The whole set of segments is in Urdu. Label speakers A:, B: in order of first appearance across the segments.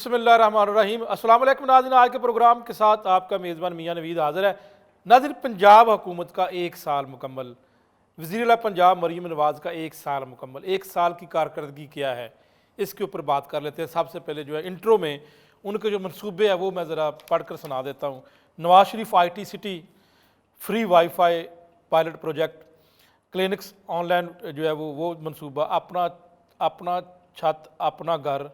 A: بسم اللہ الرحمن الرحیم۔ السلام علیکم ناظرین، آج کے پروگرام کے ساتھ آپ کا میزبان میاں نوید حاضر ہے۔ ناظرین، پنجاب حکومت کا 1 سال مکمل، وزیر اعلیٰ پنجاب مریم نواز کا 1 سال مکمل، 1 سال کی کارکردگی کیا ہے اس کے اوپر بات کر لیتے ہیں۔ سب سے پہلے جو ہے انٹرو میں ان کے جو منصوبے ہیں وہ میں ذرا پڑھ کر سنا دیتا ہوں۔ Nawaz Sharif IT city, free wifi pilot project, clinics online جو ہے وہ منصوبہ، اپنا چھت اپنا گھر،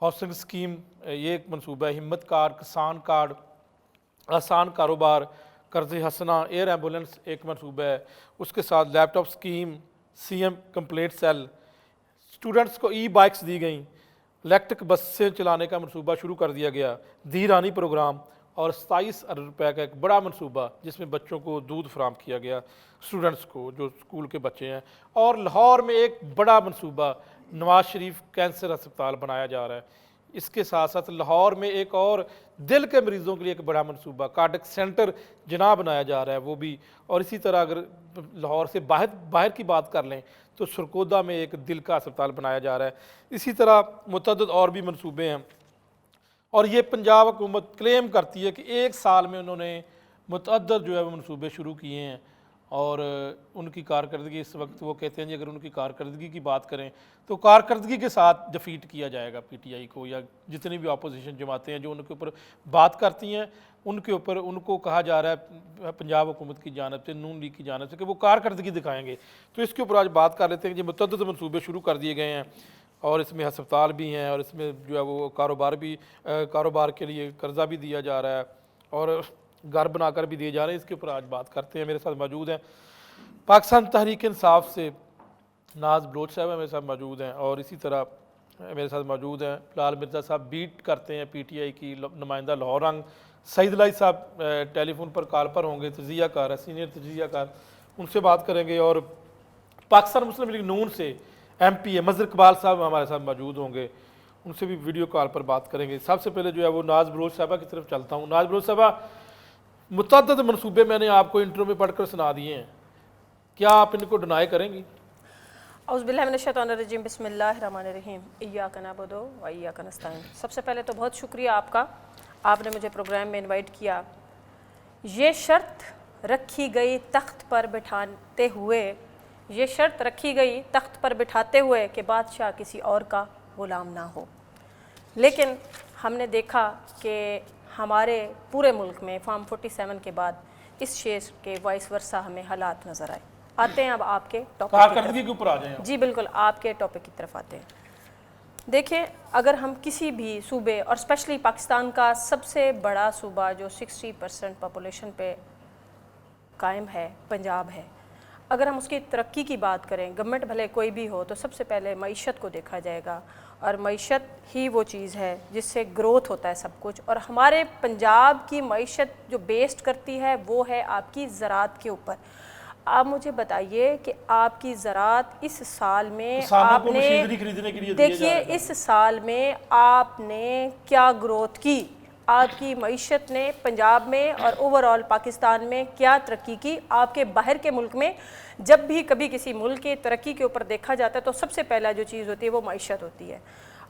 A: ہاؤسنگ اسکیم یہ ایک منصوبہ ہے، ہمت کارڈ، کسان کارڈ، آسان کاروبار، قرض حسنہ، ایئر ایمبولنس ایک منصوبہ ہے، اس کے ساتھ laptop scheme, CM complaint cell, students کو ای بائکس دی گئیں، الیکٹرک بسیں چلانے کا منصوبہ شروع کر دیا گیا، دی رانی پروگرام، اور 27 ارب روپے کا ایک بڑا منصوبہ جس میں بچوں کو دودھ فراہم کیا گیا، اسٹوڈنٹس کو جو اسکول کے بچے ہیں۔ اور لاہور میں ایک بڑا منصوبہ نواز شریف کینسر ہسپتال بنایا جا رہا ہے۔ اس کے ساتھ ساتھ لاہور میں ایک اور دل کے مریضوں کے لیے ایک بڑا منصوبہ کارڈک سینٹر جناح بنایا جا رہا ہے وہ بھی۔ اور اسی طرح اگر لاہور سے باہر کی بات کر لیں تو سرکودہ میں ایک دل کا ہسپتال بنایا جا رہا ہے۔ اسی طرح متعدد اور بھی منصوبے ہیں، اور یہ پنجاب حکومت کلیم کرتی ہے کہ 1 سال میں انہوں نے متعدد جو ہے وہ منصوبے شروع کیے ہیں، اور ان کی کارکردگی اس وقت وہ کہتے ہیں جی اگر ان کی کارکردگی کی بات کریں تو کارکردگی کے ساتھ ڈیفیٹ کیا جائے گا پی ٹی آئی کو، یا جتنی بھی اپوزیشن جماعتیں ہیں جو ان کے اوپر بات کرتی ہیں ان کے اوپر ان کو کہا جا رہا ہے پنجاب حکومت کی جانب سے، نون لیگ کی جانب سے، کہ وہ کارکردگی دکھائیں گے۔ تو اس کے اوپر آج بات کر لیتے ہیں کہ متعدد منصوبے شروع کر دیے گئے ہیں، اور اس میں ہسپتال بھی ہیں، اور اس میں جو ہے وہ کاروبار کے لیے قرضہ بھی دیا جا رہا ہے، اور گھر بنا کر بھی دیے جا رہے ہیں۔ اس کے اوپر آج بات کرتے ہیں۔ میرے ساتھ موجود ہیں پاکستان تحریک انصاف سے ناز بلوچ صاحب میرے ساتھ موجود ہیں، اور اسی طرح میرے ساتھ موجود ہیں بلال مرزا صاحب، بیٹ کرتے ہیں پی ٹی آئی کی نمائندہ لاہور رنگ، سعید الہی صاحب ٹیلی فون پر کال پر ہوں گے، تجزیہ کار ہے، سینئر تجزیہ کار، ان سے بات کریں گے۔ اور پاکستان مسلم لیگ نون سے ایم پی ہے مظہر اقبال صاحب ہمارے ساتھ موجود ہوں گے، ان سے بھی ویڈیو کال پر بات کریں گے۔ سب سے پہلے جو ہے وہ ناز بلوچ صاحبہ کی طرف چلتا ہوں۔ ناز بلوچ صاحبہ، متعدد منصوبے میں نے آپ کو انٹرو میں پڑھ کر سنا دیے ہیں، کیا آپ ان کو ڈینائی کریں گی؟
B: اعوذ باللہ من الشیطان الرجیم، بسم اللہ الرحمن الرحیم، ایاک نعبد و ایاک نستعین۔ سب سے پہلے تو بہت شکریہ آپ کا، آپ نے مجھے پروگرام میں انوائٹ کیا۔ یہ شرط رکھی گئی تخت پر بٹھاتے ہوئے کہ بادشاہ کسی اور کا غلام نہ ہو، لیکن ہم نے دیکھا کہ ہمارے پورے ملک میں فارم 47 کے بعد اس شیز کے وائس ورثہ ہمیں حالات نظر آئے۔ آتے ہیں اب آپ کے ٹاپک
A: کارکردگی کے اوپر آ جائیں۔
B: جی بالکل، آپ کے ٹاپک کی طرف آتے ہیں۔ دیکھیں، اگر ہم کسی بھی صوبے، اور اسپیشلی پاکستان کا سب سے بڑا صوبہ جو 60% پاپولیشن پہ قائم ہے، پنجاب ہے، اگر ہم اس کی ترقی کی بات کریں، گورنمنٹ بھلے کوئی بھی ہو، تو سب سے پہلے معیشت کو دیکھا جائے گا، اور معیشت ہی وہ چیز ہے جس سے گروتھ ہوتا ہے سب کچھ۔ اور ہمارے پنجاب کی معیشت جو بیسڈ کرتی ہے وہ ہے آپ کی زراعت کے اوپر۔ آپ مجھے بتائیے کہ آپ کی زراعت اس سال میں آپ نے دیکھیے اس سال میں آپ نے کیا گروتھ کی، آپ کی معیشت نے پنجاب میں اور اوورآل پاکستان میں کیا ترقی کی۔ آپ کے باہر کے ملک میں جب بھی کبھی کسی ملک کی ترقی کے اوپر دیکھا جاتا ہے تو سب سے پہلا جو چیز ہوتی ہے وہ معیشت ہوتی ہے۔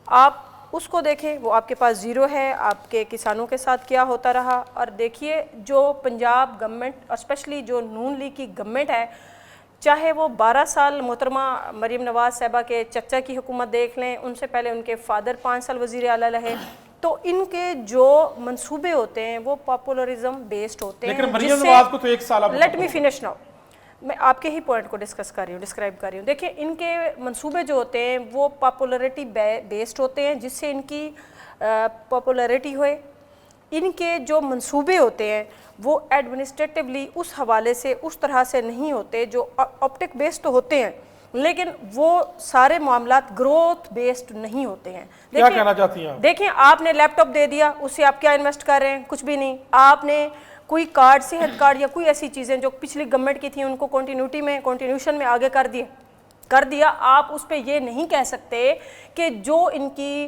B: آپ اس کو دیکھیں، وہ آپ کے پاس زیرو ہے۔ آپ کے کسانوں کے ساتھ کیا ہوتا رہا، اور دیکھیے جو پنجاب گورنمنٹ اور اسپیشلی جو نون لیگ کی گورنمنٹ ہے، چاہے وہ 12 سال محترمہ مریم نواز صاحبہ کے چچا کی حکومت دیکھ لیں، ان سے پہلے ان کے فادر 5 سال وزیر اعلیٰ رہے، تو ان کے جو منصوبے ہوتے ہیں وہ پاپولرزم بیسڈ ہوتے ہیں۔
A: لیکن مریم نواز کو تو 1 سال
B: لیٹ می فنش ناؤ، میں آپ کے ہی پوائنٹ کو ڈسکرائب کر رہی ہوں۔ دیکھیں، ان کے منصوبے جو ہوتے ہیں وہ پاپولرٹی بیسڈ ہوتے ہیں، جس سے ان کی پاپولرٹی ہوئے۔ ان کے جو منصوبے ہوتے ہیں وہ ایڈمنسٹریٹیولی اس حوالے سے اس طرح سے نہیں ہوتے، جو آپٹک بیسڈ تو ہوتے ہیں لیکن وہ سارے معاملات گروتھ بیسڈ نہیں ہوتے ہیں۔
A: کیا کہنا چاہتی ہیں؟
B: دیکھیں، آپ نے لیپ ٹاپ دے دیا، اس سے آپ کیا انویسٹ کر رہے ہیں؟ کچھ بھی نہیں۔ آپ نے کوئی کارڈ، صحت کارڈ یا کوئی ایسی چیزیں جو پچھلی گورنمنٹ کی تھیں ان کو کنٹینیوشن میں آگے کر دیے، کر دیا. آپ اس پہ یہ نہیں کہہ سکتے کہ جو ان کی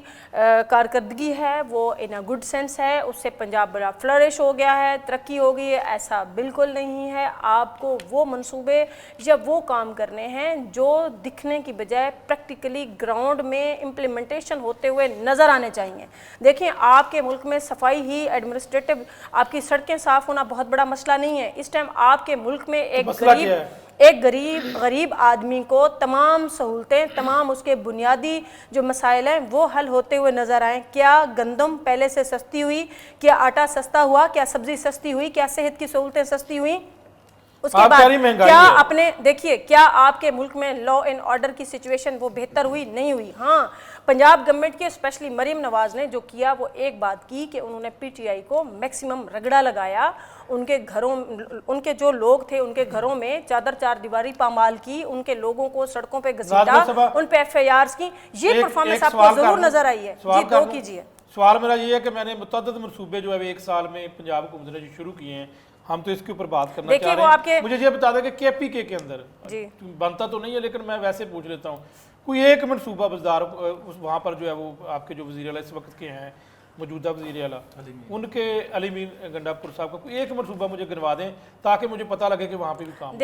B: کارکردگی ہے وہ ان اے گڈ سینس ہے, اس سے پنجاب بڑا فلرش ہو گیا ہے, ترقی ہو گئی ہے. ایسا بالکل نہیں ہے. آپ کو وہ منصوبے یا وہ کام کرنے ہیں جو دکھنے کی بجائے پریکٹیکلی گراؤنڈ میں امپلیمنٹیشن ہوتے ہوئے نظر آنے چاہیے. دیکھیں آپ کے ملک میں صفائی ہی ایڈمنسٹریٹو, آپ کی سڑکیں صاف ہونا بہت بڑا مسئلہ نہیں ہے. اس ٹائم آپ کے ملک میں ایک غریب آدمی کو تمام سہولتیں, تمام اس کے بنیادی جو مسائل ہیں وہ حل ہوتے ہوئے نظر آئیں. کیا گندم پہلے سے سستی ہوئی, کیا آٹا سستا ہوا, کیا سبزی سستی ہوئی, کیا صحت کی سہولتیں سستی ہوئیں؟ اس کے بعد کیا اپنے دیکھیے کیا آپ کے ملک میں لا اینڈ آرڈر کی سچویشن وہ بہتر ہوئی؟ نہیں ہوئی. ہاں پنجاب گورنمنٹ کے اسپیشلی مریم نواز نے جو کیا وہ ایک بات کی کہ انہوں نے پی ٹی آئی کو میکسیمم رگڑا لگایا. ان کے گھروں, ان کے جو لوگ تھے ان کے گھروں میں چادر چار دیواری پامال کی, ان کے لوگوں کو سڑکوں پہ گھسیٹا, ان پہ ایف آئی آرز کی. یہ پرفارمنس آپ کو ضرور نظر آئی ہے. جی دو کیجئے.
A: سوال میرا یہ ہے کہ میں نے متعدد منصوبے جو ہے ایک سال میں پنجاب حکومت نے جو شروع کیے ہیں, ہم تو اس کے اوپر بات کرنا چاہ رہے ہیں. مجھے یہ بتا دیں کہ کے پی کے اندر بنتا تو نہیں ہے لیکن میں ویسے پوچھ لیتا ہوں, کوئی ایک منصوبہ بزدار وہاں پر جو ہے وہ آپ کے جو وزیر اعلیٰ اس وقت کے ہیں موجودہ وزیر اعلیٰ, ان کے علی مین گنڈا پور صاحب کا کوئی ایک منصوبہ مجھے گنوا دیں تاکہ مجھے پتہ لگے کہ وہاں پہ بھی کام.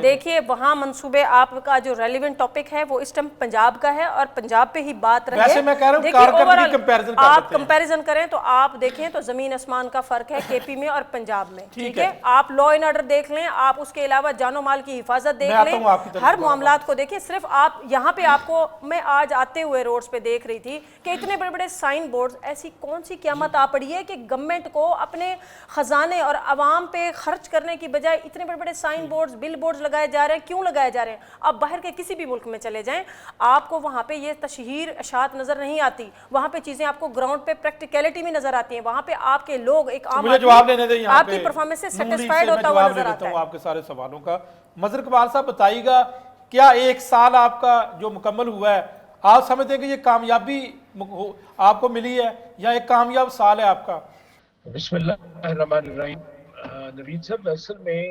B: دیکھیے وہاں منصوبے, آپ کا جو ریلیونٹ ٹاپک ہے وہ اس ٹائم پنجاب کا ہے اور پنجاب پہ ہی بات رہے.
A: ویسے میں کہہ رہا ہوں کارکردگی کمپیریزن
B: آپ کمپیریزن کریں تو آپ دیکھیں تو زمین آسمان کا فرق ہے کے پی میں اور پنجاب میں. ٹھیک ہے, آپ لا اینڈ آرڈر دیکھ لیں, آپ اس کے علاوہ جان و مال کی حفاظت دیکھ لیں, ہر معاملات کو دیکھیں. صرف آپ یہاں پہ, آپ کو میں آج آتے ہوئے روڈز پہ دیکھ رہی تھی کہ اتنے بڑے بڑے سائن بورڈز, ایسی کون سی قیامت آ پڑی ہے کہ گورنمنٹ کو اپنے خزانے اور عوام پہ خرچ کرنے کی بجائے اتنے بڑے بڑے سائن بورڈز, بل بورڈز لگائے جا رہے ہیں. کیوں لگائے جا رہے ہیں؟ آپ باہر کے کسی بھی ملک میں چلے جائیں, آپ کو وہاں پہ یہ تشہیر اشاعت نظر نہیں آتی. وہاں پہ چیزیں آپ کو گراؤنڈ پہ پریکٹیکلٹی میں نظر آتی ہیں. وہاں پہ آپ کے لوگ, ایک عام آدمی آپ کی پرفارمنس سے سیٹسفائیڈ ہوتا ہوا نظر آتا ہے.
A: آپ کے سارے سوالوں کا مظہر اقبال صاحب بتائیے گا, کیا ایک سال آپ کا جو مکمل ہوا ہے آپ سمجھتے ہیں کہ یہ کامیابی آپ کو ملی ہے یا ایک کامیاب سال ہے آپ کا؟
C: بسم اللہ الرحمن الرحیم. نوید صاحب, اصل میں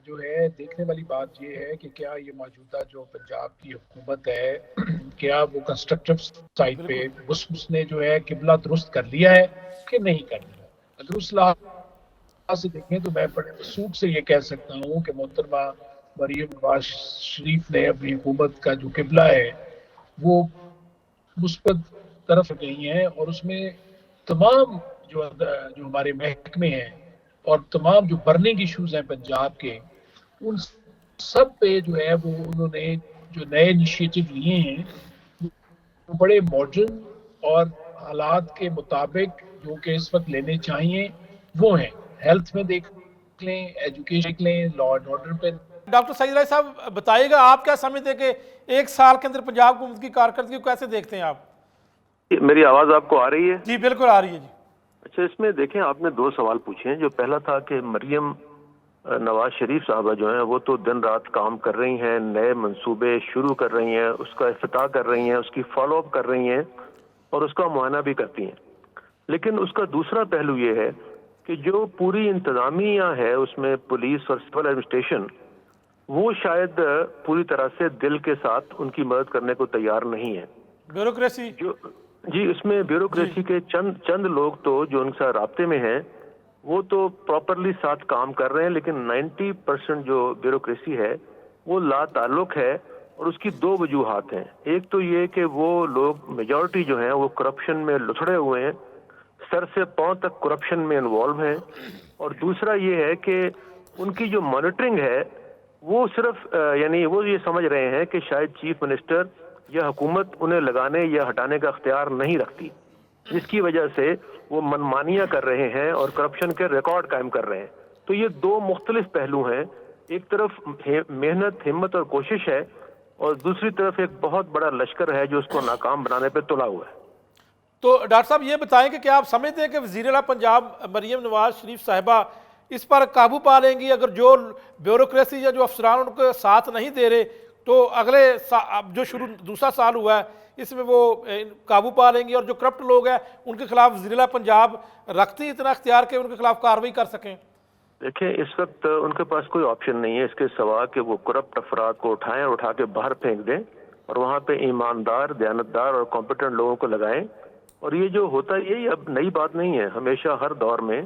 C: جو ہے دیکھنے والی بات یہ ہے کہ کیا یہ موجودہ جو پنجاب کی حکومت ہے کیا وہ کنسٹرکٹیو سائٹ پہ اس نے جو ہے قبلہ درست کر لیا ہے کہ نہیں کر لیا. درست لحاظ سے دیکھیں تو میں بڑے وثوق سے یہ کہہ سکتا ہوں کہ محترمہ مریم نواز شریف نے اپنی حکومت کا جو قبلہ ہے وہ مثبت طرف گئی ہیں, اور اس میں تمام جو ہمارے محکمے ہیں اور تمام جو برننگ ایشوز ہیں پنجاب کے, ان سب پہ جو ہے وہ انہوں نے جو نئے انیشیٹو لیے ہیں وہ بڑے ماڈرن اور حالات کے مطابق جو کہ اس وقت لینے چاہیے وہ ہیں. ہیلتھ میں دیکھ لیں, ایجوکیشن دیکھ لیں, لا اینڈ آرڈر پہ.
A: ڈاکٹر سعید رائی صاحب بتائیے گا, آپ کیا سمجھتے ہیں کہ ایک سال کے اندر پنجاب حکومت کی کارکردگی کو کیسے دیکھتے ہیں آپ؟
D: میری آواز آپ کو آ رہی ہے؟
A: جی بالکل آ رہی ہے. جی
D: اچھا, اس میں دیکھیں آپ نے دو سوال پوچھے ہیں. جو پہلا تھا کہ مریم نواز شریف صاحبہ جو ہیں وہ تو دن رات کام کر رہی ہیں, نئے منصوبے شروع کر رہی ہیں, اس کا افتتاح کر رہی ہیں, اس کی فالو اپ کر رہی ہیں اور اس کا معائنہ بھی کرتی ہیں. لیکن اس کا دوسرا پہلو یہ ہے کہ جو پوری انتظامیہ ہے اس میں پولیس اور سول ایڈمنسٹریشن, وہ شاید پوری طرح سے دل کے ساتھ ان کی مدد کرنے کو تیار نہیں ہے.
A: بیوروکریسی
D: جی, اس میں بیوروکریسی کے چند لوگ تو جو ان سے رابطے میں ہیں وہ تو پراپرلی ساتھ کام کر رہے ہیں, لیکن 90% جو بیوروکریسی ہے وہ لا تعلق ہے, اور اس کی دو وجوہات ہیں. ایک تو یہ کہ وہ لوگ میجورٹی جو ہیں وہ کرپشن میں لتھڑے ہوئے ہیں, سر سے پاؤں تک کرپشن میں انوالو ہیں, اور دوسرا یہ ہے کہ ان کی جو مانیٹرنگ ہے وہ صرف یعنی وہ یہ سمجھ رہے ہیں کہ شاید چیف منسٹر یا حکومت انہیں لگانے یا ہٹانے کا اختیار نہیں رکھتی, جس کی وجہ سے وہ منمانیاں کر رہے ہیں اور کرپشن کے ریکارڈ قائم کر رہے ہیں. تو یہ دو مختلف پہلو ہیں, ایک طرف محنت, ہمت اور کوشش ہے, اور دوسری طرف ایک بہت بڑا لشکر ہے جو اس کو ناکام بنانے پہ تلا ہوا ہے.
A: تو ڈاکٹر صاحب یہ بتائیں کہ کیا آپ سمجھتے ہیں کہ وزیر اعلیٰ پنجاب مریم نواز شریف صاحبہ اس پر قابو پا لیں گی؟ اگر جو بیوروکریسی یا جو افسران ان کو ساتھ نہیں دے رہے تو اگلے جو دوسرا سال ہوا ہے اس میں وہ قابو پا لیں گی, اور جو کرپٹ لوگ ہیں ان کے خلاف وزیر اعلیٰ پنجاب رکھتی اتنا اختیار کہ ان کے خلاف کارروائی کر سکیں؟
D: دیکھیں اس وقت ان کے پاس کوئی آپشن نہیں ہے اس کے سوا کہ وہ کرپٹ افراد کو اٹھائیں اور اٹھا کے باہر پھینک دیں اور وہاں پہ ایماندار، دیانتدار اور کمپیٹنٹ لوگوں کو لگائیں. اور یہ جو ہوتا ہے یہ اب نئی بات نہیں ہے. ہمیشہ ہر دور میں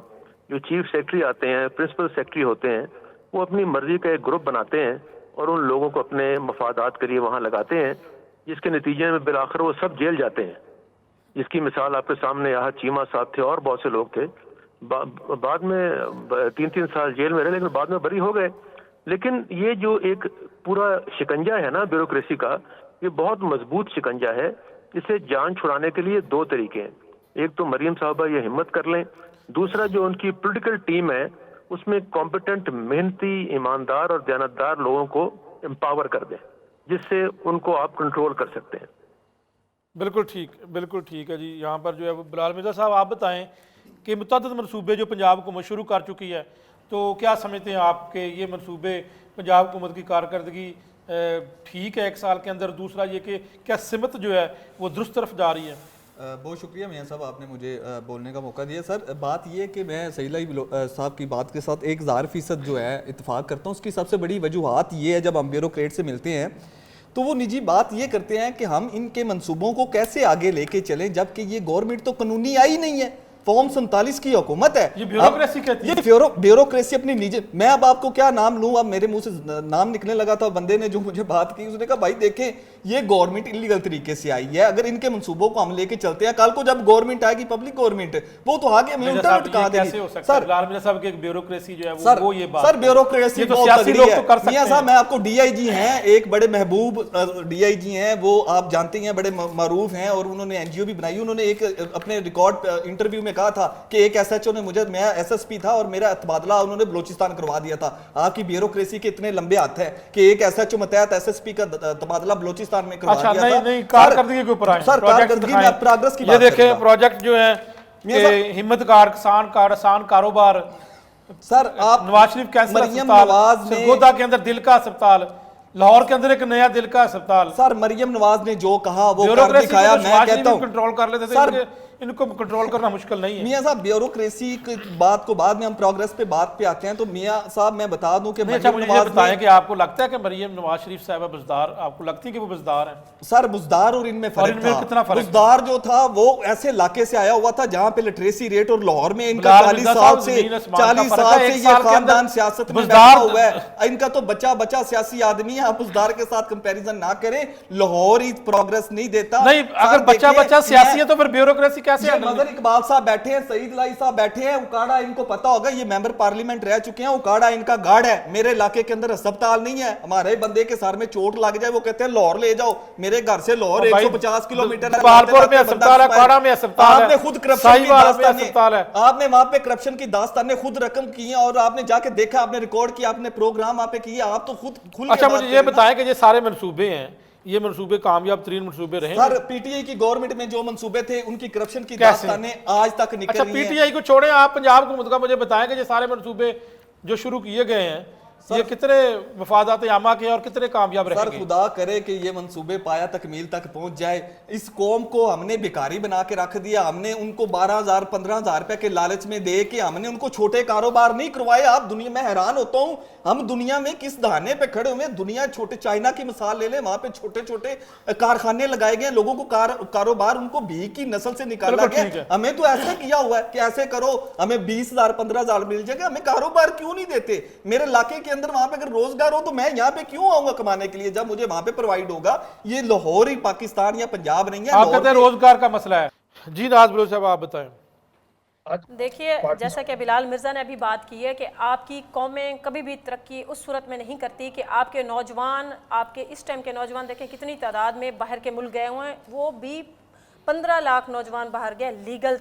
D: جو چیف سیکرٹری آتے ہیں، پرنسپل سیکرٹری ہوتے ہیں، وہ اپنی مرضی کا ایک گروپ بناتے ہیں اور ان لوگوں کو اپنے مفادات کے لیے وہاں لگاتے ہیں، جس کے نتیجے میں بالآخر وہ سب جیل جاتے ہیں. جس کی مثال آپ کے سامنے یہاں چیمہ صاحب تھے اور بہت سے لوگ تھے، بعد میں 3 سال جیل میں رہے لیکن بعد میں بری ہو گئے. لیکن یہ جو ایک پورا شکنجہ ہے نا بیوروکریسی کا، یہ بہت مضبوط شکنجہ ہے. اسے جان چھڑانے کے لیے 2 طریقے ہیں. ایک تو مریم صاحبہ یہ ہمت کر لیں، دوسرا جو ان کی پولیٹیکل ٹیم ہے اس میں کمپیٹنٹ، محنتی، ایماندار اور دیانتدار لوگوں کو امپاور کر دیں، جس سے ان کو آپ کنٹرول کر سکتے ہیں.
A: بالکل ٹھیک ہے جی. یہاں پر جو ہے وہ بلال مرزا صاحب آپ بتائیں کہ متعدد منصوبے جو پنجاب حکومت شروع کر چکی ہے، تو کیا سمجھتے ہیں آپ کہ یہ منصوبے پنجاب حکومت کی کارکردگی ٹھیک ہے 1 سال کے اندر؟ دوسرا یہ کہ کیا سمت جو ہے وہ درست طرف جا رہی ہے؟
E: بہت شکریہ میاں صاحب، آپ نے مجھے بولنے کا موقع دیا. سر بات یہ ہے کہ میں سہیل صاحب کی بات کے ساتھ 1000% جو ہے اتفاق کرتا ہوں. اس کی سب سے بڑی وجوہات یہ ہے، جب ہم بیوروکریٹ سے ملتے ہیں تو وہ نجی بات یہ کرتے ہیں کہ ہم ان کے منصوبوں کو کیسے آگے لے کے چلیں، جبکہ یہ گورنمنٹ تو قانونی آئی نہیں ہے. فارم 47 کی حکومت ہے.
A: یہ بیوروکریسی کہتی ہے.
E: یہ بیوروکریسی اپنی نیچے، میں اب آپ کو کیا نام لوں؟ اب میرے منہ سے نام نکلنے لگا تھا. بندے نے جو مجھے بات کی، اس نے کہا بھائی دیکھیں یہ گورنمنٹ انلیگل طریقے سے آئی ہے. اگر ان کے منصوبوں کو ہم لے کے چلتے ہیں، کل کو جب گورنمنٹ آئے گی، پبلک گورنمنٹ، وہ تو آگے ہمیں الٹا لٹکا دے گی.
A: سر بلال مرزا صاحب کی بیوروکریسی جو ہے وہ یہ بات،
E: سر بیوروکریسی
A: تو سیاسی لوگ تو کر سکتے ہیں.
E: میاں صاحب میں آپ کو ڈی آئی جی ہیں، ایک بڑے محبوب ڈی آئی جی ہیں، وہ آپ جانتے ہیں بڑے معروف ہیں اور انہوں نے این جی او بھی بنائی. انہوں نے ایک اپنے ریکارڈ انٹرویو میں کہا تھا کہ ایک ایس ایچ او نے مجھے، میں ایس ایس پی تھا اور میرا تبادلہ انہوں نے بلوچستان کروا دیا تھا. آپ کی بیوروکریسی کے اتنے لمبے ہاتھ ہیں کہ ایک ایس ایچ او متحد ایس ایس پی کا تبادلہ بلوچستان میں کروا دیا تھا.
A: نہیں کارکردگی کے اوپر آئیں.
E: سر کارکردگی میں پروگریس کی
A: یہ
E: بات
A: دیکھیں پروجیکٹ جو ہیں کہ ہمت کار کسان کاروبار،
E: سر آپ
A: نواز شریف کینسر اسپتال، سرگودا کے اندر دل کا اسپتال، لاہور کے اندر ایک نیا دل کا اسپتال.
E: سر مریم نواز نے جو کہا وہ کر دکھایا. میں کہتا ہوں
A: کنٹرول کر لیتے تھے، ان کو کنٹرول کرنا مشکل نہیں ہے.
E: میاں صاحب بیوروکریسی کی بات کو بعد میں ہم پروگریس پہ بات پہ آتے ہیں. تو میاں صاحب میں بتا دوں کہ
A: اچھا مجھے یہ بتائیں کہ آپ کو لگتا ہے کہ مریم نواز شریف صاحبہ بزدار، آپ کو لگتی ہے کہ وہ بزدار ہیں؟
E: سر بزدار اور ان میں فرق تھا. بزدار جو تھا وہ ایسے علاقے سے آیا ہوا تھا جہاں پہ لٹریسی ریٹ، اور لاہور میں ان کا 40 سال سے یہ خاندان سیاست میں بیٹھا ہوا ہے. ان کا تو بچہ سیاسی آدمی ہے. آپ بزدار کے ساتھ کمپیریزن نہ کریں. لاہور ہی پروگریس نہیں دیتا.
A: نہیں اگر بچہ سیاسی ہے تو پھر بیوروکریسی کیسے ہے؟
E: مظہر اقبال صاحب بیٹھے ہیں، سعید لائی صاحب بیٹھے ہیں، اکاڑا ان کو پتا ہوگا، یہ ممبر پارلیمنٹ رہ چکے ہیں. اکاڑا ان کا گارڈ ہے. میرے علاقے کے اندر اسپتال نہیں ہے. ہمارے بندے کے سر میں چوٹ لگ جائے وہ کہتے ہیں لاہور لے جاؤ. میرے گھر سے لاہور 150 کلومیٹر ہے.
A: بہارپور میں اسپتال ہے، اکاڑا میں اسپتال ہے.
E: آپ نے خود کرپشن کی داستانیں، آپ نے وہاں پہ کرپشن کی داستانیں خود رقم کی ہیں اور آپ نے جا کے دیکھا، آپ نے ریکارڈ کیا، آپ نے پروگرام آپ نے کیا. آپ تو خود کھل.
A: اچھا مجھے یہ بتائیں کہ یہ سارے منصوبے ہیں، یہ منصوبے کامیاب ترین منصوبے رہے؟
E: سر پی ٹی آئی کی گورنمنٹ میں جو منصوبے تھے ان کی کرپشن کی داستانیں آج تک نکل رہی ہیں.
A: اچھا پی ٹی آئی کو چھوڑیں، آپ پنجاب حکومت کا مجھے بتائیں کہ یہ سارے منصوبے جو شروع کیے گئے ہیں یہ کتنے مفادات عامہ کے اور کتنے کامیاب رہیں گے؟
E: سر خدا کرے کہ یہ منصوبے پایا تکمیل تک پہنچ جائے. اس قوم کو ہم نے بیکاری بنا کے رکھ دیا. ہم نے ان کو 12,000 15,000 روپے کے لالچ میں دے کے ہم نے ان کو چھوٹے کاروبار نہیں کروائے. آپ دنیا میں حیران ہوتا ہوں، ہم دنیا میں کس دہانے پہ کھڑے ہوئے. دنیا چھوٹے چائنا کی مثال لے لیں، وہاں پہ چھوٹے چھوٹے کارخانے لگائے گئے. لوگوں کو کاروبار ان کو بھیک کی نسل سے نکالا گیا. ہمیں تو ایسے کیا ہوا ہے کہ ایسے کرو، ہمیں 20,000 15,000 مل جائے گا. ہمیں کاروبار کیوں نہیں دیتے؟ میرے علاقے کے اندر وہاں پہ اگر روزگار ہو تو میں یہاں پہ کیوں آؤں گا کمانے کے لیے جب مجھے وہاں پہ پرووائڈ ہوگا؟ یہ لاہور ہی پاکستان یا پنجاب نہیں ہے.
A: آپ کہتے ہیں روزگار کا مسئلہ ہے. جی ناز بلوچ صاحب آپ بتائیں.
B: دیکھیے جیسا کہ بلال مرزا نے ابھی بات کی ہے کہ آپ کی قومیں کبھی بھی ترقی اس صورت میں نہیں کرتی کہ آپ کے نوجوان، آپ کے اس ٹائم کے نوجوان دیکھیں کتنی تعداد میں باہر کے ملک گئے ہوئے ہیں. وہ بھی 15 لاکھ نوجوان باہر گئے لیگل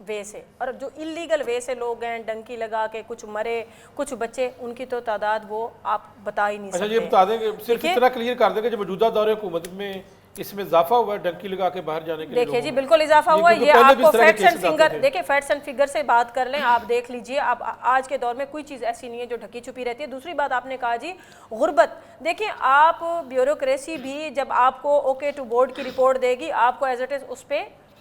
B: وے سے، اور جو اللیگل وے سے لوگ ہیں ڈنکی لگا کے کچھ مرے کچھ بچے، ان کی تو تعداد وہ آپ بتا ہی نہیں سکتے.
A: اچھا یہ بتا دیں کہ صرف اتنا کلیئر کر دیں کہ جو موجودہ دور حکومت میں اس میں اضافہ ہوا ہے ڈنکی لگا کے باہر جانے کے لیے؟
B: دیکھیں جی بالکل اضافہ ہوا ہے. یہ آپ کو فیکٹس اینڈ فگر، دیکھیں فیکٹس اینڈ فگر سے بات کر لیں، آپ دیکھ لیجئے. اب آج کے دور میں کوئی چیز ایسی نہیں ہے جو ڈھکی چھپی رہتی ہے. دوسری بات آپ نے کہا جی غربت، دیکھیں آپ بیوروکریسی بھی جب آپ کو اوکے ٹو بورڈ کی رپورٹ دے گی، آپ کو ایز اٹ از اس پہ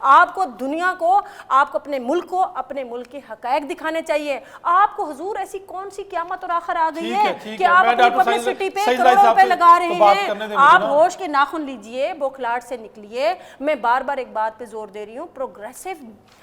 B: آپ کو دنیا کو, آپ کو اپنے ملک کو, اپنے ملک کے حقائق دکھانے چاہیے. آپ کو حضور ایسی کون سی قیامت اور آخر آ گئی ہے کہ آپ اپنی پبلسٹی پہ کروڑوں روپے لگا رہے ہیں. آپ ہوش کے ناخن لیجئے, بوکھلاٹ سے نکلیے. میں بار بار ایک بات پہ زور دے رہی ہوں, پروگریسو,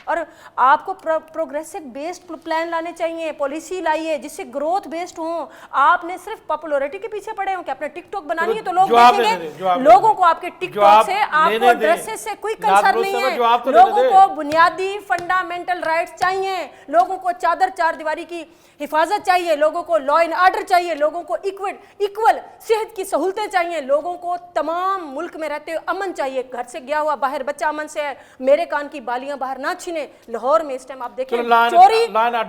B: اور آپ کو پروگریسو بیسڈ پلان لانے چاہیے, پالیسی لائیے جس سے گروتھ بیسڈ ہوں. آپ نے صرف پاپولرٹی کے پیچھے پڑے ہوں کہ اپنے ٹک ٹاک بنانی ہے تو لوگ دیکھیں گے. لوگوں کو آپ کے ٹک ٹاک سے, آپ کو ڈریسز سے کوئی کنسرن نہیں ہے. لوگوں کو بنیادی فنڈامنٹل رائٹس چاہیے, لوگوں کو چادر چار دیواری کی حفاظت چاہیے, لوگوں کو لا اینڈ آرڈر چاہیے, لوگوں کو ایکول صحت کی سہولتیں چاہیے, لوگوں کو تمام ملک میں رہتے ہوئے امن چاہیے. گھر سے گیا ہوا باہر بچہ امن سے ہے, میرے کان کی بالیاں باہر نہ چھینے. لاہور میں اس ٹائم آپ دیکھیں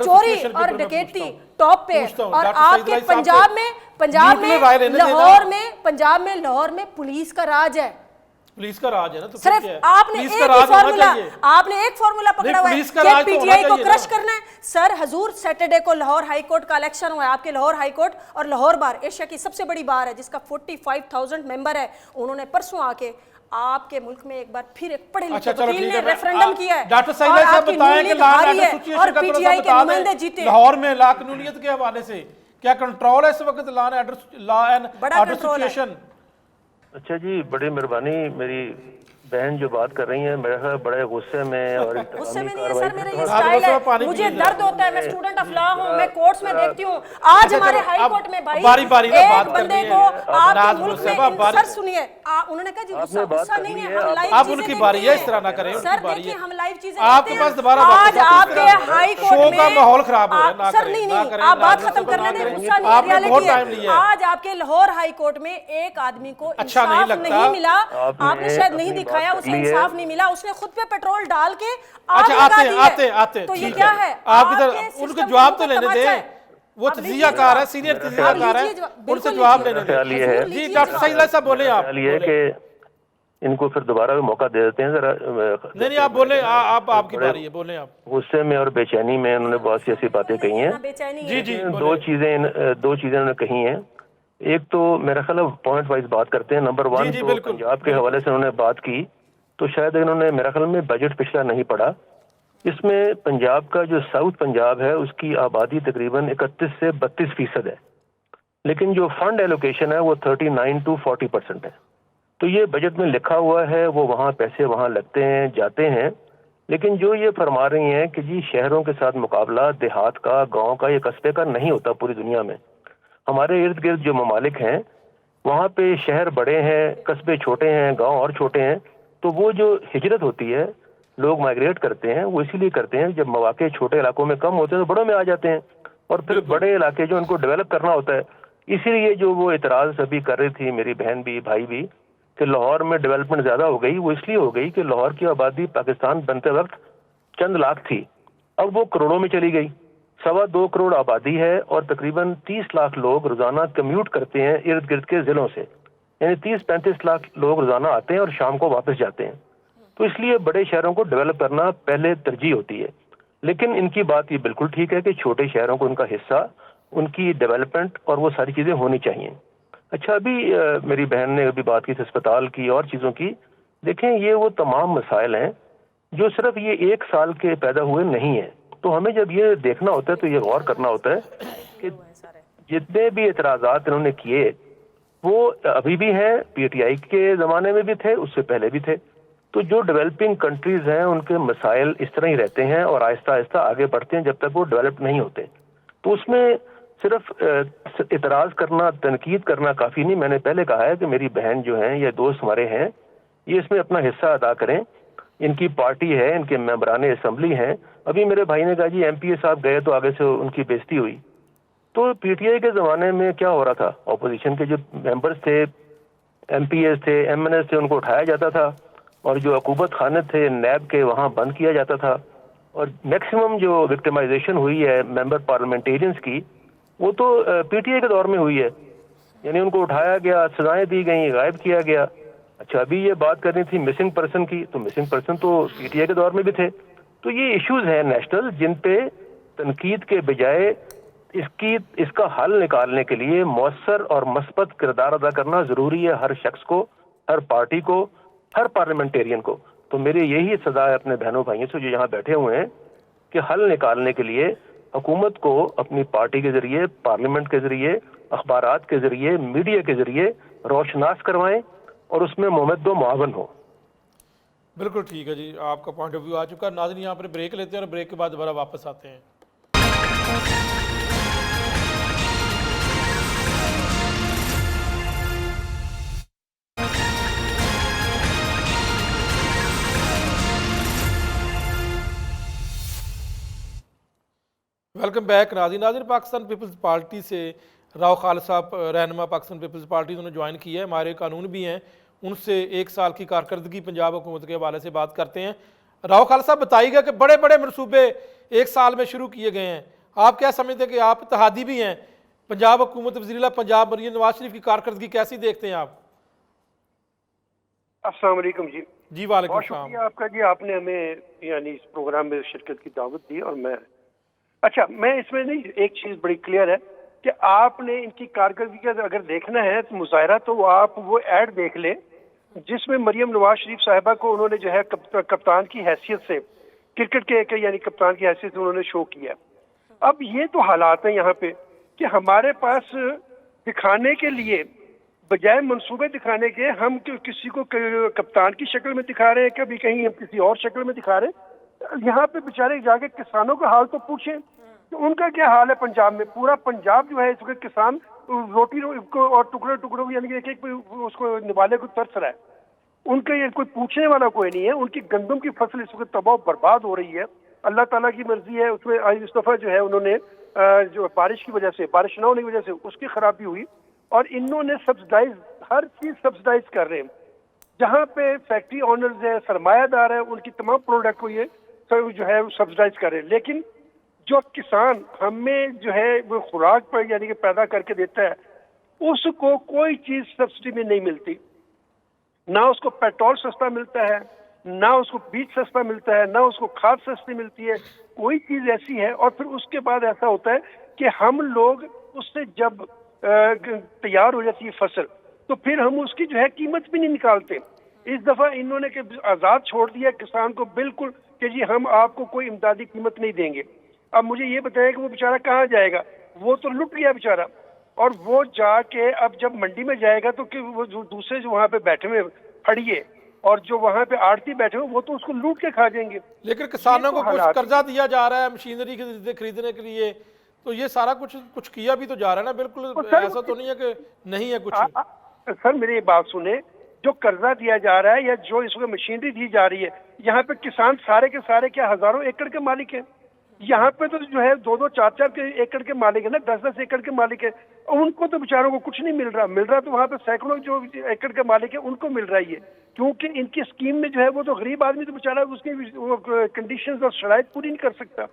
B: چوری اور ڈکیتی ٹاپ پہ, اور آپ کے لاہور میں پولیس کا راج ہے.
A: پولیس کا راج ہے نا, تو
B: صرف آپ نے ایک فارمولا پکڑا ہوا ہے کہ پی ٹی آئی کو کرش کرنا ہے. سر حضور سیٹرڈے کو لاہور ہائی کورٹ کا الیکشن ہوا ہے. آپ کے لاہور ہائی کورٹ اور لاہور بار ایشیا کی سب سے بڑی بار ہے جس کا 45,000 ممبر ہے. انہوں نے پرسوں آ کے آپ کے ملک میں ایک بار پھر ایک پڑھے لکھے وکیل نے ریفرنڈم کیا ہے اور آپ کی نون ہاری ہے اور پی ٹی آئی کے نمائندے جیتے.
A: لاہور میں لا قانونیت کے حوالے سے کیا کنٹرول ہے اس وقت, لا اینڈ آرڈر سچویشن؟
D: اچھا جی, بڑی مہربانی. میری بہن جو بات کر رہی ہیں میرے خیال بڑے غصے میں اور
B: غصے میں نہیں ہے سر, میرا یہ سٹائل ہے. مجھے درد ہوتا ہے, میں اسٹوڈنٹ آف لا ہوں, میں کورٹس میں دیکھتی ہوں. آج ہمارے ہائی کورٹ میں بھائی ایک بندے کو آپ کے ملک میں, سر سنیے, انہوں نے کہا جی غصہ نہیں ہے, ہم لائیو
A: آپ ان کی باری ہے, اس طرح نہ کریں.
B: سر دیکھیں ہم لائیو چیزیں
A: آپ کے پاس دوبارہ
B: آج آپ کے ہائی کورٹ میں
A: ماحول خراب ہو رہا ہے.
B: سر نہیں, آپ بات ختم کرنے دیں, غصہ نہیں, ریالٹی ہے. آج آپ کے لاہور ہائی کورٹ میں ایک آدمی کو انصاف نہیں ملا, آپ نے شاید نہیں دکھایا, اسے انصاف نہیں ملا, اس نے خود پہ پیٹرول ڈال کے آگ لگا دی ہے. تو یہ کیا ہے,
A: آپ ان کو جواب تو لینے دیں, وہ تجزیہ کار ہے, سینئر تجزیہ کار ہے, ان سے جواب لینے دیں. جی ڈاکٹر سعید صاحب بولیں. آپ
D: یہ کہ ان کو پھر دوبارہ موقع دے دیتے ہیں ذرا.
A: نہیں آپ بولیں, آپ کی باری ہے, بولیں آپ.
D: غصے میں اور بے چینی میں انہوں نے بہت سی ایسی باتیں کہی ہیں.
A: جی جی,
D: دو چیزیں انہوں نے کہی ہیں. ایک تو میرا خیال پوائنٹ وائز بات کرتے ہیں. نمبر 1 تو پنجاب کے حوالے سے انہوں نے بات کی, تو شاید انہوں نے میرا خیال میں بجٹ پچھلا نہیں پڑھا. اس میں پنجاب کا جو ساؤتھ پنجاب ہے اس کی آبادی تقریباً 31 سے 32% ہے, لیکن جو فنڈ ایلوکیشن ہے وہ 39 to 40% ہے. تو یہ بجٹ میں لکھا ہوا ہے, وہ وہاں پیسے وہاں لگتے ہیں جاتے ہیں. لیکن جو یہ فرما رہی ہیں کہ جی شہروں کے ساتھ مقابلہ دیہات کا, گاؤں کا, یہ قصبے کا نہیں ہوتا پوری دنیا میں. ہمارے ارد گرد جو ممالک ہیں وہاں پہ شہر بڑے ہیں, قصبے چھوٹے ہیں, گاؤں اور چھوٹے ہیں. تو وہ جو ہجرت ہوتی ہے, لوگ مائگریٹ کرتے ہیں, وہ اسی لیے کرتے ہیں جب مواقع چھوٹے علاقوں میں کم ہوتے ہیں تو بڑوں میں آ جاتے ہیں, اور پھر بڑے علاقے جو ان کو ڈیولپ کرنا ہوتا ہے. اسی لیے جو وہ اعتراض ابھی کر رہی تھی میری بہن بھی بھائی بھی کہ لاہور میں ڈیولپمنٹ زیادہ ہو گئی, وہ اس لیے ہو گئی کہ لاہور کی آبادی پاکستان بنتے وقت چند لاکھ تھی, اب وہ کروڑوں میں چلی گئی. 2.25 کروڑ آبادی ہے اور تقریباً 30 لاکھ لوگ روزانہ کمیوٹ کرتے ہیں ارد گرد کے ضلعوں سے, یعنی 30-35 لاکھ لوگ روزانہ آتے ہیں اور شام کو واپس جاتے ہیں. تو اس لیے بڑے شہروں کو ڈیولپ کرنا پہلے ترجیح ہوتی ہے. لیکن ان کی بات یہ بالکل ٹھیک ہے کہ چھوٹے شہروں کو ان کا حصہ, ان کی ڈیولپمنٹ اور وہ ساری چیزیں ہونی چاہیے. اچھا, ابھی میری بہن نے ابھی بات کی تھی اسپتال کی اور چیزوں کی. دیکھیں یہ وہ تمام مسائل ہیں جو صرف یہ 1 سال کے پیدا ہوئے نہیں ہیں. تو ہمیں جب یہ دیکھنا ہوتا ہے تو یہ غور کرنا ہوتا ہے کہ جتنے بھی اعتراضات انہوں نے کیے وہ ابھی بھی ہیں, پی ٹی آئی کے زمانے میں بھی تھے, اس سے پہلے بھی تھے. تو جو ڈیولپنگ کنٹریز ہیں ان کے مسائل اس طرح ہی رہتے ہیں اور آہستہ آہستہ آگے بڑھتے ہیں جب تک وہ ڈیولپ نہیں ہوتے. تو اس میں صرف اعتراض کرنا, تنقید کرنا کافی نہیں. میں نے پہلے کہا ہے کہ میری بہن جو ہیں یا دوست ہمارے ہیں, یہ اس میں اپنا حصہ ادا کریں. ان کی پارٹی ہے, ان کے ممبران اسمبلی ہیں. ابھی میرے بھائی نے کہا جی ایم پی اے صاحب گئے تو آگے سے ان کی بےزتی ہوئی. تو پی ٹی آئی کے زمانے میں کیا ہو رہا تھا, اپوزیشن کے جو ممبرز تھے, ایم پی ایز تھے, ایم این ایز تھے, ان کو اٹھایا جاتا تھا, اور جو عقوبت خانے تھے نیب کے وہاں بند کیا جاتا تھا. اور میکسیمم جو وکٹمائزیشن ہوئی ہے ممبر پارلیمنٹیرینز کی وہ تو پی ٹی آئی کے دور میں ہوئی ہے, یعنی ان کو اٹھایا گیا, سزائیں دی گئیں, غائب کیا گیا. اچھا, ابھی یہ بات کرنی تھی مسنگ پرسن کی, تو مسنگ پرسن تو پی ٹی آئی کے دور میں بھی تھے. تو یہ ایشوز ہیں نیشنل جن پہ تنقید کے بجائے اس کا حل نکالنے کے لیے مؤثر اور مثبت کردار ادا کرنا ضروری ہے. ہر شخص کو, ہر پارٹی کو, ہر پارلیمنٹیرین کو. تو میری یہی صدا ہے اپنے بہنوں بھائیوں سے جو یہاں بیٹھے ہوئے ہیں کہ حل نکالنے کے لیے حکومت کو اپنی پارٹی کے ذریعے، پارلیمنٹ کے ذریعے، اخبارات کے ذریعے، میڈیا کے ذریعے روشناس کروائیں اور اس میں ممد و معاون ہو.
A: بالکل ٹھیک ہے جی، آپ کا پوائنٹ آف ویو آ چکا. ناظرین یہاں پر بریک لیتے ہیں اور بریک کے بعد دوبارہ واپس آتے ہیں. Welcome back. ناظرین پاکستان پیپلز پارٹی سے راؤ خالد صاحب رہنما پاکستان پیپلز پارٹی انہوں نے جوائن کی ہے. ہمارے قانون بھی ہیں، ان سے 1 سال کی کارکردگی پنجاب حکومت کے حوالے سے بات کرتے ہیں. راؤ خالد صاحب بتائیے گا کہ بڑے بڑے منصوبے 1 سال میں شروع کیے گئے ہیں، آپ کیا سمجھتے ہیں کہ آپ اتحادی بھی ہیں؟ پنجاب حکومت وزیر اعلیٰ پنجاب مریم نواز شریف کی کارکردگی کیسی دیکھتے ہیں آپ؟
F: السلام علیکم جی.
A: جی وعلیکم
F: بہت
A: السلام.
F: شکریہ آپ کا جی، آپ نے ہمیں یعنی اس پروگرام میں شرکت کی دعوت دی. اور میں اس میں نہیں، ایک چیز بڑی کلیئر ہے کہ آپ نے ان کی کارکردگی کا اگر دیکھنا ہے تو مظاہرہ، تو آپ وہ ایڈ دیکھ لیں جس میں مریم نواز شریف صاحبہ کو انہوں نے جو ہے کپتان کی حیثیت سے، کرکٹ کے یعنی کپتان کی حیثیت سے انہوں نے شو کیا. اب یہ تو حالات ہیں یہاں پہ کہ ہمارے پاس دکھانے کے لیے بجائے منصوبے دکھانے کے، ہم کسی کو کپتان کی شکل میں دکھا رہے ہیں، کبھی کہیں ہم کسی اور شکل میں دکھا رہے ہیں. یہاں پہ بیچارے جا کے کسانوں کا حال تو پوچھیں کہ ان کا کیا حال ہے. پنجاب میں پورا پنجاب جو ہے اس وقت کسان روٹی کو اور ٹکڑوں یعنی کہ ایک اس کو نوالے کو ترس رہا ہے. ان کا یہ کوئی پوچھنے والا کوئی نہیں ہے. ان کی گندم کی فصل اس وقت تباہ و برباد ہو رہی ہے. اللہ تعالیٰ کی مرضی ہے، اس میں اس دفعہ جو ہے انہوں نے جو بارش کی وجہ سے، بارش نہ ہونے کی وجہ سے اس کی خرابی ہوئی، اور انہوں نے سبسڈائز، ہر چیز سبسڈائز کر رہے ہیں. جہاں پہ فیکٹری اونرز ہیں، سرمایہ دار ہیں، ان کی تمام پروڈکٹ کو یہ جو ہے سبسڈائز کر رہے ہیں. لیکن جو کسان ہمیں جو ہے وہ خوراک پر یعنی کہ پیدا کر کے دیتا ہے، اس کو کوئی چیز سبسڈی میں نہیں ملتی. نہ اس کو پیٹرول سستا ملتا ہے، نہ اس کو بیج سستا ملتا ہے، نہ اس کو کھاد سستی ملتی ہے. کوئی چیز ایسی ہے. اور پھر اس کے بعد ایسا ہوتا ہے کہ ہم لوگ اس سے جب تیار ہو جاتی ہے فصل، تو پھر ہم اس کی جو ہے قیمت بھی نہیں نکالتے. اس دفعہ انہوں نے کہ آزاد چھوڑ دیا کسان کو بالکل کہ جی ہم آپ کو کوئی امدادی قیمت نہیں دیں گے. اب مجھے یہ بتائیں کہ وہ بیچارہ کہاں جائے گا؟ وہ تو لٹ گیا بیچارہ. اور وہ جا کے اب جب منڈی میں جائے گا تو کہ وہ جو دوسرے جو وہاں پہ بیٹھے ہوئے پھڑیے اور جو وہاں پہ آڑتی بیٹھے ہوئے وہ تو اس کو لوٹ کے کھا جائیں گے.
A: لیکن کسانوں کو کچھ قرضہ دیا جا رہا ہے مشینری خریدنے کے لیے، تو یہ سارا کچھ کیا بھی تو جا رہا ہے نا. بالکل ایسا تو نہیں ہے کہ نہیں ہے کچھ.
F: سر میری بات سنیں، جو قرضہ دیا جا رہا ہے یا جو اس وقت مشینری دی جا رہی ہے، یہاں پہ کسان سارے کے سارے کیا ہزاروں ایکڑ کے مالک ہیں. یہاں پہ تو جو ہے 2-2 4-4 ایکڑ کے مالک ہے نا، 10-10 ایکڑ کے مالک ہے. ان کو تو بیچاروں کو کچھ نہیں مل رہا تو وہاں پہ سینکڑوں جو ایکڑ کے مالک ہے ان کو مل رہا ہے. کیونکہ ان کی اسکیم میں جو ہے وہ تو غریب آدمی تو بیچارہ اس کی کنڈیشنز اور شرائط پوری نہیں کر سکتا.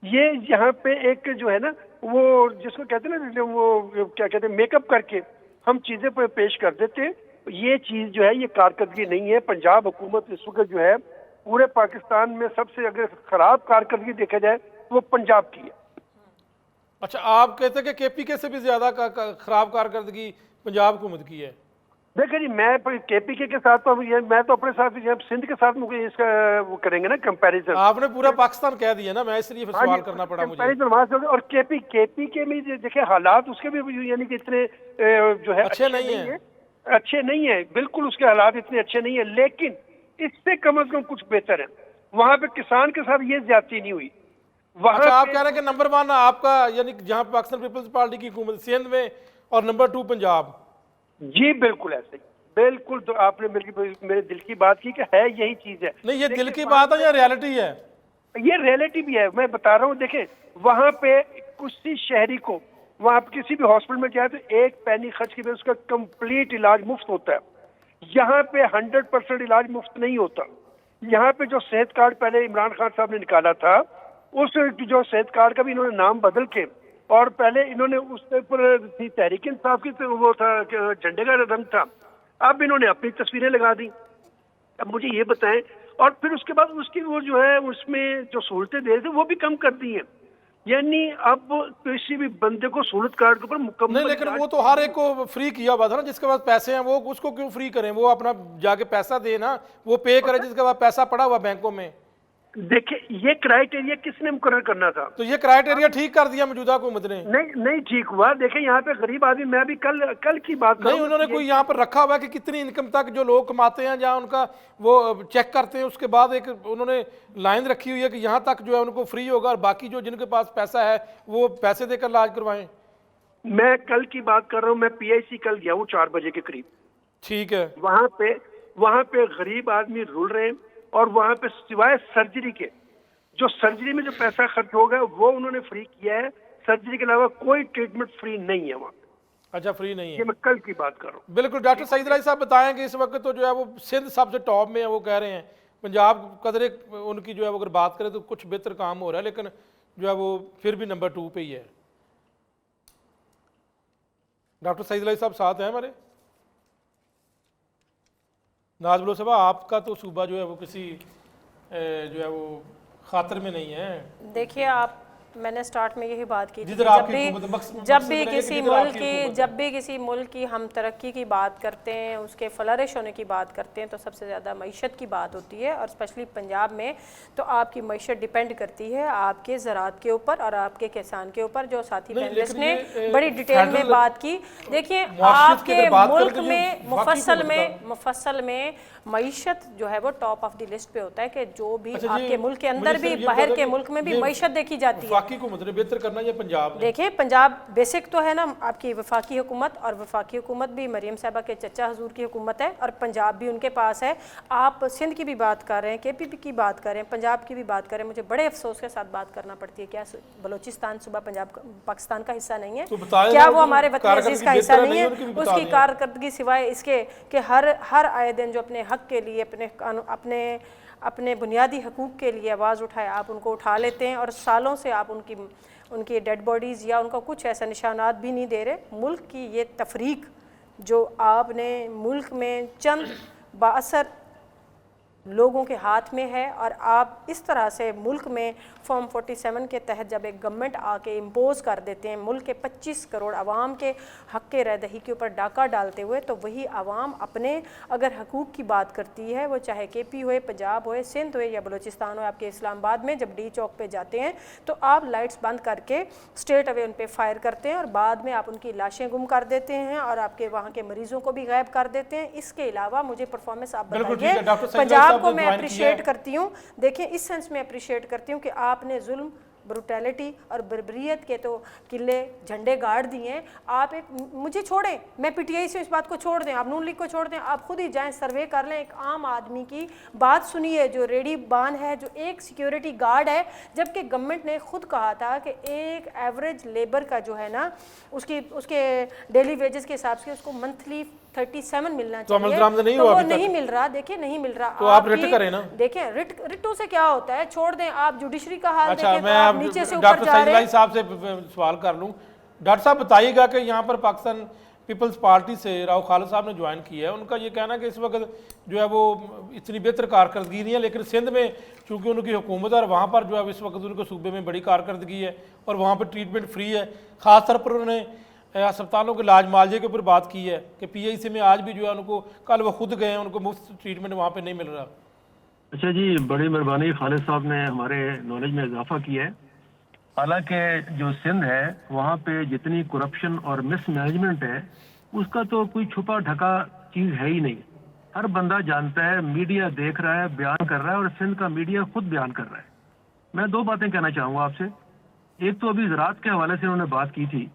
F: یہ یہاں پہ ایک جو ہے نا وہ جس کو کہتے ہیں نا وہ کیا کہتے ہیں میک اپ کر کے ہم چیزیں پہ پیش کر دیتے ہیں. یہ چیز جو ہے یہ کارکردگی نہیں ہے. پنجاب حکومت اس وقت جو ہے پورے پاکستان میں سب سے اگر خراب کارکردگی دیکھا جائے وہ پنجاب کی ہے.
A: اچھا، آپ کہتے ہیں کہ کے پی کے سے بھی زیادہ خراب کارکردگی پنجاب حکومت کی ہے؟
F: دیکھیں جی، میں کے پی کے ساتھ تو میں تو اپنے ساتھ سندھ کے ساتھ اس کا وہ کریں گے نا کمپیریزن.
A: آپ نے پورا پاکستان کہہ دیا نا، میں اس لیے سوال کرنا پڑا مجھے.
F: اور کے پی کے میں دیکھیں حالات اس کے بھی یعنی کہ اتنے جو ہے
A: اچھے نہیں ہیں.
F: بالکل اس کے حالات اتنے اچھے نہیں ہیں، لیکن اس سے کم از کم کچھ بہتر ہے. وہاں پہ کسان کے ساتھ یہ زیادتی نہیں ہوئی.
A: اچھا، آپ کہہ رہے ہیں کہ نمبر 1 آپ کا یعنی جہاں پاکستان پیپلز پارٹی کی حکومت سندھ میں، اور نمبر 2 پنجاب.
F: جی بالکل ایسے ہی. بالکل تو آپ نے میرے دل کی بات کی کہ ہے یہی چیز ہے.
A: نہیں، یہ دل کی بات ہے یا ریالٹی ہے؟
F: یہ ریالٹی بھی ہے. میں بتا رہا ہوں، دیکھیں وہاں پہ کسی شہری کو وہاں پہ کسی بھی ہاسپٹل میں جائے تو 1 پینی خرچ کی اس کا کمپلیٹ علاج مفت ہوتا ہے. یہاں پہ 100% علاج مفت نہیں ہوتا. یہاں پہ جو صحت کارڈ پہلے عمران خان صاحب نے نکالا تھا، اس جو صحت کارڈ کا بھی انہوں نے نام بدل کے، اور پہلے انہوں نے اس پر تحریک انصاف کی وہ تھا جھنڈے کا رنگ تھا، اب انہوں نے اپنی تصویریں لگا دی. اب مجھے یہ بتائیں، اور پھر اس کے بعد اس کی وہ جو ہے اس میں جو سہولتیں دے رہے تھے وہ بھی کم کر دی ہیں. یعنی اب کسی بھی بندے کو سہولت کارڈ کے اوپر مکمل
A: نہیں لیکن وہ تو ہر ایک کو فری کیا ہوا تھا نا، جس کے پاس پیسے ہیں وہ اس کو کیوں فری کریں؟ وہ اپنا جا کے پیسہ دے نا، وہ پے کرے جس کے پاس پیسہ پڑا ہوا بینکوں میں۔
F: دیکھیں یہ کرائٹیریا کس نے مقرر کرنا تھا؟
A: تو یہ کرائٹیریا ٹھیک کر دیا موجودہ حکومت نے؟
F: نہیں ٹھیک ہوا۔ دیکھیں یہاں پہ غریب آدمی، میں بھی کل کی بات
A: نہیں، انہوں نے کوئی یہاں پر رکھا ہوا ہے کہ کتنی انکم تک جو لوگ کماتے ہیں جہاں ان کا وہ چیک کرتے ہیں، اس کے بعد ایک انہوں نے لائن رکھی ہوئی ہے کہ یہاں تک جو ہے ان کو فری ہوگا اور باقی جو جن کے پاس پیسہ ہے وہ پیسے دے کر علاج کروائیں۔
F: میں کل کی بات کر رہا ہوں، میں پی آئی سی کل گیا ہوں 4 بجے کے قریب۔
A: ٹھیک ہے،
F: وہاں پہ غریب آدمی رول رہے ہیں، اور وہاں پہ سوائے سرجری کے جو سرجری میں جو پیسہ خرچ ہوگا وہ انہوں نے فری کیا ہے، سرجری کے علاوہ کوئی ٹریٹمنٹ فری نہیں ہے وہاں پہ۔
A: اچھا فری نہیں ہے،
F: یہ میں کل کی بات کر رہا ہوں۔
A: بالکل۔ ڈاکٹر سعید الہی صاحب بتائیں کہ اس وقت تو جو ہے وہ سندھ سب سے ٹاپ میں ہے، وہ کہہ رہے ہیں پنجاب قدرے ان کی جو ہے وہ اگر بات کریں تو کچھ بہتر کام ہو رہا ہے، لیکن جو ہے وہ پھر بھی نمبر 2 پہ ہی ہے۔ ڈاکٹر سعید الہی صاحب ساتھ ہیں ہمارے؟ ناز بلوچ صاحب آپ کا تو صوبہ جو ہے وہ کسی جو ہے وہ خاطر میں نہیں ہے۔
B: دیکھیے آپ، میں نے سٹارٹ میں یہی بات کی تھی،
A: جدھر آپ کی حکومت
B: جب بھی کسی ملک کی ہم ترقی کی بات کرتے ہیں، اس کے فلرش ہونے کی بات کرتے ہیں، تو سب سے زیادہ معیشت کی بات ہوتی ہے، اور اسپیشلی پنجاب میں تو آپ کی معیشت ڈیپینڈ کرتی ہے آپ کے زراعت کے اوپر اور آپ کے کسان کے اوپر، جو ساتھی پینلسٹ نے بڑی ڈیٹیل میں بات کی۔ دیکھیں آپ کے ملک میں مفصل میں معیشت جو ہے وہ ٹاپ آف دی لسٹ پہ ہوتا ہے، کہ جو بھی آپ کے ملک کے اندر بھی باہر کے ملک میں بھی معیشت دیکھی جاتی ہے۔
A: وفاقی حکومت نے بہتر کرنا ہے پنجاب نے؟
B: دیکھیں پنجاب بیسک تو ہے نا آپ کی وفاقی حکومت، اور وفاقی حکومت بھی مریم صاحبہ کے چچا حضور کی حکومت ہے، اور پنجاب بھی ان کے پاس ہے۔ آپ سندھ کی بھی بات کر رہے ہیں، کے پی پی کی بات کر رہے ہیں، پنجاب کی بھی بات کر رہے ہیں، مجھے بڑے افسوس کے ساتھ بات کرنا پڑتی ہے، کیا بلوچستان صوبہ پنجاب پاکستان کا حصہ نہیں ہے؟ کیا وہ ہمارے وطن عزیز کا حصہ نہیں ہے؟ اس کی کارکردگی سوائے اس کے کہ ہر آئے دن جو اپنے حق کے لیے، اپنے بنیادی حقوق کے لیے آواز اٹھائے، آپ ان کو اٹھا لیتے ہیں، اور سالوں سے آپ ان کی ڈیڈ باڈیز یا ان کا کچھ ایسا نشانات بھی نہیں دے رہے۔ ملک کی یہ تفریق جو آپ نے ملک میں چند بااثر لوگوں کے ہاتھ میں ہے، اور آپ اس طرح سے ملک میں فارم 47 کے تحت جب ایک گورنمنٹ آ کے امپوز کر دیتے ہیں ملک کے 25 کروڑ عوام کے حق کے رائے دہی کے اوپر ڈاکہ ڈالتے ہوئے، تو وہی عوام اپنے اگر حقوق کی بات کرتی ہے، وہ چاہے کے پی ہوئے، پنجاب ہوئے، سندھ ہوئے یا بلوچستان ہوئے، آپ کے اسلام آباد میں جب ڈی چوک پہ جاتے ہیں تو آپ لائٹس بند کر کے اسٹریٹ اوے ان پہ فائر کرتے ہیں، اور بعد میں آپ ان کی لاشیں گم کر دیتے ہیں، اور آپ کے وہاں کے مریضوں کو بھی غائب کر دیتے ہیں۔ اس کے علاوہ مجھے پرفارمنس آپ بتائیے، پنجاب کو میں اپریشیٹ کرتی ہوں، دیکھیں اس سینس میں اپریشیٹ کرتی ہوں کہ آپ نے ظلم، بروٹیلٹی اور بربریت کے تو قلعے جھنڈے گاڑ دیے ہیں۔ آپ مجھے چھوڑیں، میں پی ٹی آئی سے اس بات کو چھوڑ دیں، آپ نون لیگ کو چھوڑ دیں، آپ خود ہی جائیں سروے کر لیں، ایک عام آدمی کی بات سنیے جو ریڈی بان ہے، جو ایک سیکیورٹی گارڈ ہے، جبکہ گورنمنٹ نے خود کہا تھا کہ ایک ایوریج لیبر کا جو ہے نا اس کے ڈیلی ویجز کے حساب سے اس کو منتھلی 37 ملنا چاہیے، تو وہ نہیں مل رہا۔ دیکھیں نہیں مل رہا،
A: تو آپ رٹ کریں نا۔
B: دیکھیں رٹوں سے کیا ہوتا ہے، چھوڑ دیں، آپ جوڈیشری کا حال
A: اچھا
B: دیکھیں،
A: میں
B: تو آپ نیچے سے اوپر
A: ڈاکٹر
B: جا
A: سعید
B: رہے ہیں۔
A: الہی صاحب سے سوال کر لوں۔ ڈاکٹر صاحب بتائیے گا کہ یہاں پر پاکستان پیپلز پارٹی سے راؤ خالد صاحب نے جوائن کیا ہے، ان کا یہ کہنا ہے کہ اس وقت جو ہے وہ اتنی بہتر کارکردگی نہیں ہے، لیکن سندھ میں چونکہ ان کی حکومت ہے اور وہاں پر جو ہے اس وقت ان کے صوبے میں بڑی کارکردگی ہے اور وہاں پر ٹریٹمنٹ فری ہے۔ خاص طور پر انہوں نے ہسپتالوں کے علاج معالجے کے اوپر بات کی ہے کہ پی آئی سی میں آج بھی جو ہے ان کو، کل وہ خود گئے ہیں، ان کو مفت ٹریٹمنٹ وہاں پہ نہیں مل رہا۔
D: اچھا جی، بڑی مہربانی، خالد صاحب نے ہمارے نالج میں اضافہ کیا ہے۔ حالانکہ جو سندھ ہے وہاں پہ جتنی کرپشن اور مس مینجمنٹ ہے اس کا تو کوئی چھپا ڈھکا چیز ہے ہی نہیں، ہر بندہ جانتا ہے، میڈیا دیکھ رہا ہے، بیان کر رہا ہے، اور سندھ کا میڈیا خود بیان کر رہا ہے۔ میں 2 باتیں کہنا چاہوں گا آپ سے۔ ایک تو ابھی زراعت کے حوالے سے انہوں نے بات کی تھی،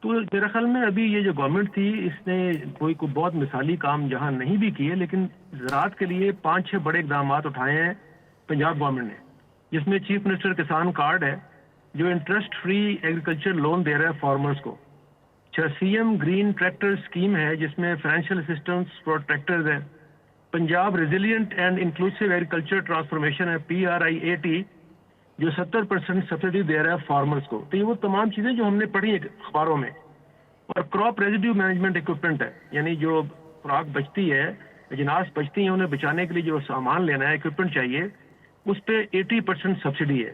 D: تو میرے خیال میں ابھی یہ جو گورنمنٹ تھی اس نے کوئی بہت مثالی کام جہاں نہیں بھی کیے، لیکن زراعت کے لیے 5-6 بڑے اقدامات اٹھائے ہیں پنجاب گورنمنٹ نے، جس میں چیف منسٹر کسان کارڈ ہے جو انٹرسٹ فری ایگریکلچر لون دے رہا ہے فارمرز کو، C M green tractor scheme ہے جس میں فائنینشیل اسسٹنس فار ٹریکٹرز ہے، Punjab resilient and inclusive agriculture transformation ہے PRIAT جو 70% سبسڈی دے رہا ہے فارمرز کو۔ تو یہ وہ تمام چیزیں جو ہم نے پڑھی ہیں اخباروں میں۔ اور کراپ ریزیڈیو مینجمنٹ اکوپمنٹ ہے، یعنی جو خوراک بچتی ہے، اجناس بچتی ہیں، انہیں بچانے کے لیے جو سامان لینا ہے، اکوپمنٹ چاہیے، اس پہ 80% سبسڈی ہے۔